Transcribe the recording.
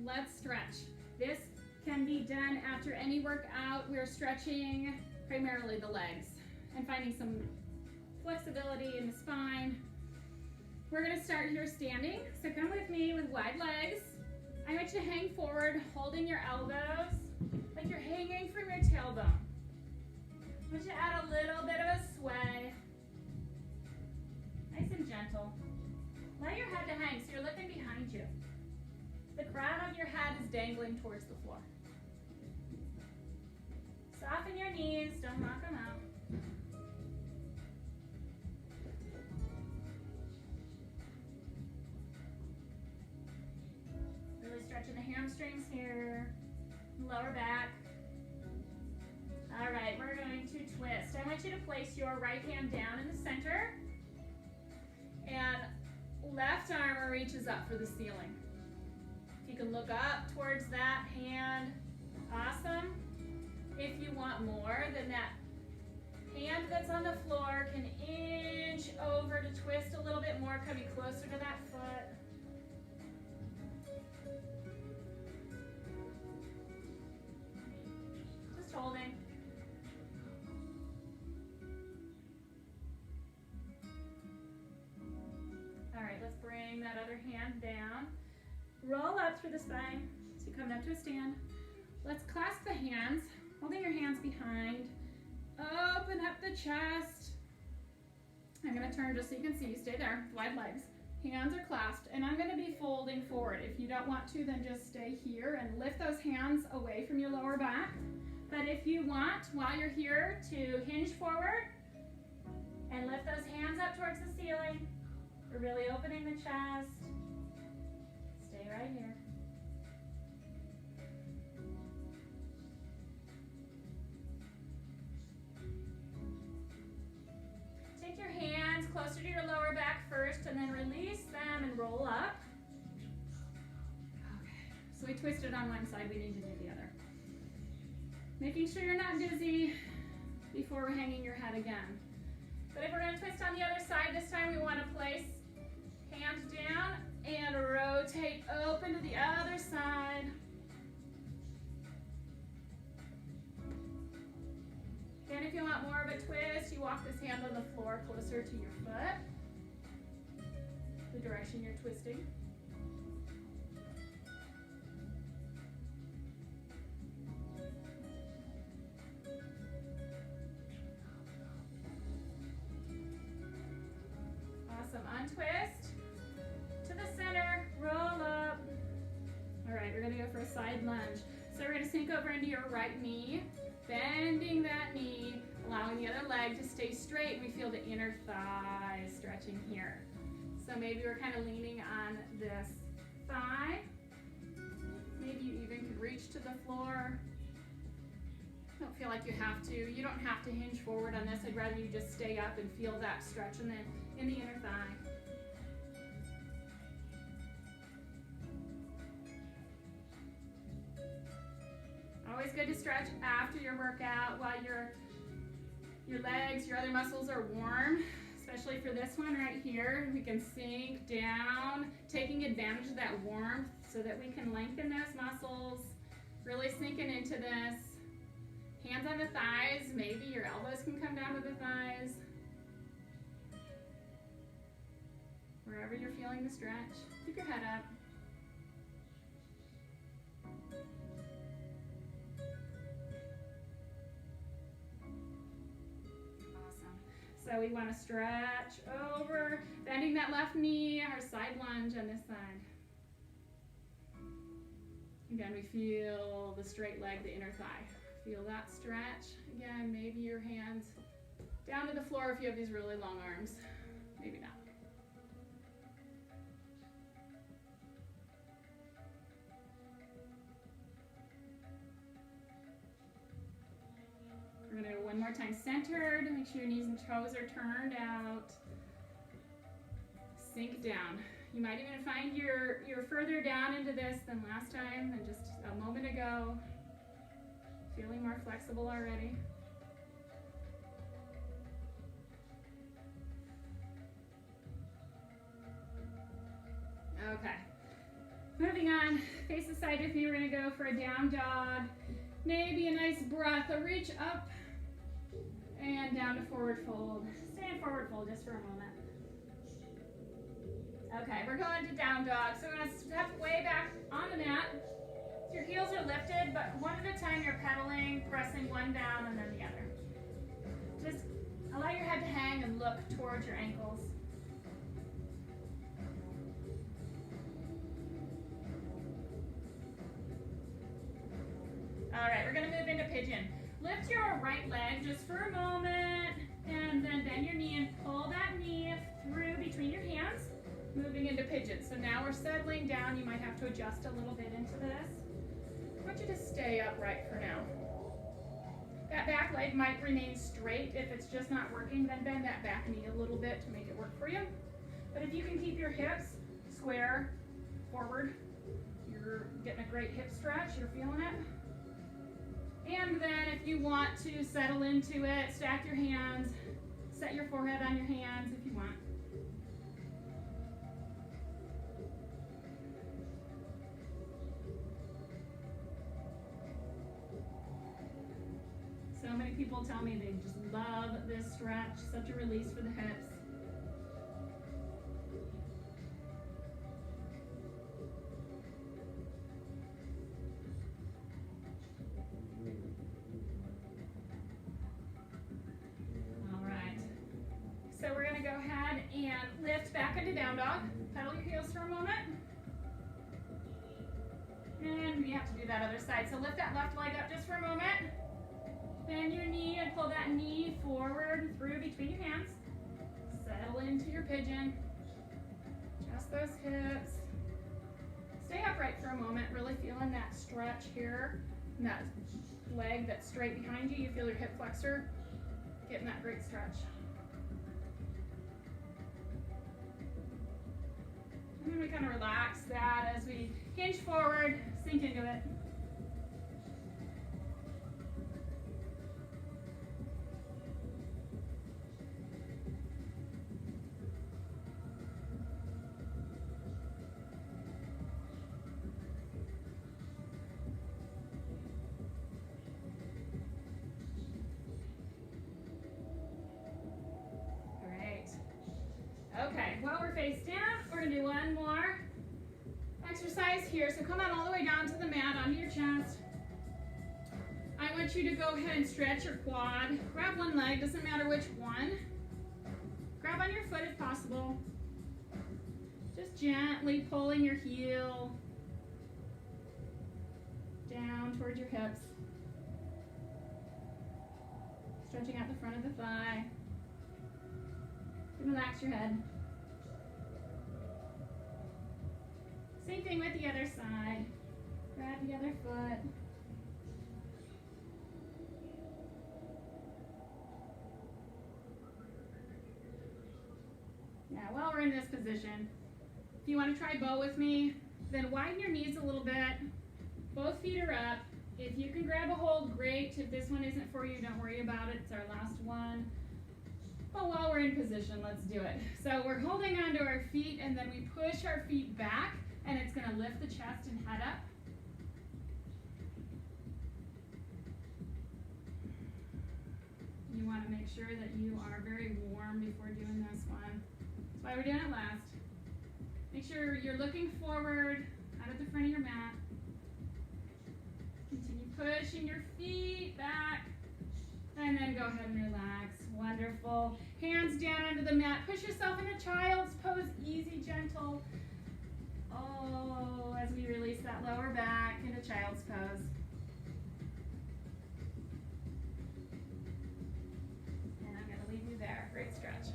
let's stretch. This can be done after any workout. We're stretching primarily the legs and finding some flexibility in the spine. We're gonna start here standing. So come with me with wide legs. I want you to hang forward, holding your elbows like you're hanging from your tailbone. I want you to add a little bit of a sway. Nice and gentle. Allow your head to hang so you're looking behind you. The crown of your head is dangling towards the floor. Soften your knees, don't knock them out. Really stretching the hamstrings here, lower back. All right, we're going to twist. I want you to place your right hand down in the center and left arm reaches up for the ceiling. If you can look up towards that hand, awesome. If you want more, then that hand that's on the floor can inch over to twist a little bit more, coming closer to that foot. Just holding. All right, let's bring that other hand down. Roll up through the spine, so you're coming up to a stand. Let's clasp the hands, holding your hands behind. Open up the chest. I'm gonna turn just so you can see, stay there, wide legs. Hands are clasped, and I'm gonna be folding forward. If you don't want to, then just stay here and lift those hands away from your lower back. But if you want, while you're here, to hinge forward and lift those hands up towards the ceiling. We're really opening the chest. Stay right here. Take your hands closer to your lower back first and then release them and roll up. Okay, so we twisted on one side, we need to do the other. Making sure you're not dizzy before we're hanging your head again. But if we're going to twist on the other side, this time we want to place hands down and rotate open to the other side. And if you want more of a twist, you walk this hand on the floor closer to your foot, the direction you're twisting. Awesome, untwist to the center, roll up. All right, we're gonna go for a side lunge. So we're gonna sink over into your right knee, bending that knee, allowing the other leg to stay straight. We feel the inner thigh stretching here. So maybe we're kind of leaning on this thigh. Maybe you even can reach to the floor. Don't feel like you have to. You don't have to hinge forward on this. I'd rather you just stay up and feel that stretch in the inner thigh. Always good to stretch after your workout while your legs, your other muscles are warm, especially for this one right here. We can sink down, taking advantage of that warmth so that we can lengthen those muscles, really sinking into this. Hands on the thighs, maybe your elbows can come down to the thighs. Wherever you're feeling the stretch, keep your head up. So we want to stretch over, bending that left knee, our side lunge on this side. Again, we feel the straight leg, the inner thigh. Feel that stretch. Again, maybe your hands down to the floor if you have these really long arms. Maybe not. We're gonna go one more time centered. Make sure your knees and toes are turned out. Sink down. You might even find you're further down into this than last time, than just a moment ago. Feeling more flexible already. Okay. Moving on, face the side with me. We're gonna go for a down dog. Maybe a nice breath, a reach up and down to forward fold. Stay in forward fold just for a moment. Okay, we're going to down dog. So we're gonna step way back on the mat. So your heels are lifted, but one at a time you're pedaling, pressing one down and then the other. Just allow your head to hang and look towards your ankles. All right, we're gonna move into pigeon. Lift your right leg just for a moment, and then bend your knee and pull that knee through between your hands, moving into pigeon. So now we're settling down. You might have to adjust a little bit into this. I want you to stay upright for now. That back leg might remain straight. If it's just not working, then bend that back knee a little bit to make it work for you. But if you can keep your hips square forward, you're getting a great hip stretch, you're feeling it. And then if you want to settle into it, stack your hands, set your forehead on your hands if you want. So many people tell me they just love this stretch, such a release for the hips. So we're going to go ahead and lift back into down dog. Pedal your heels for a moment. And we have to do that other side. So lift that left leg up just for a moment. Bend your knee and pull that knee forward through between your hands. Settle into your pigeon. Adjust those hips. Stay upright for a moment, really feeling that stretch here. And that leg that's straight behind you. You feel your hip flexor getting that great stretch. And then we kind of relax that as we hinge forward, sink into it. Okay, while we're face down, we're going to do one more exercise here. So come on all the way down to the mat, onto your chest. I want you to go ahead and stretch your quad. Grab one leg, doesn't matter which one. Grab on your foot if possible. Just gently pulling your heel down towards your hips. Stretching out the front of the thigh. Relax your head. Same thing with the other side. Grab the other foot. Now, while we're in this position, if you want to try bow with me, then widen your knees a little bit. Both feet are up. If you can grab a hold, great. If this one isn't for you, don't worry about it. It's our last one. Well, while we're in position, let's do it. So we're holding onto our feet, and then we push our feet back, and it's going to lift the chest and head up. You want to make sure that you are very warm before doing this one. That's why we're doing it last. Make sure you're looking forward, out at the front of your mat. Continue pushing your feet back, and then go ahead and relax. Wonderful. Hands down onto the mat. Push yourself into child's pose. Easy, gentle. Oh, as we release that lower back into child's pose. And I'm going to leave you there. Great stretch.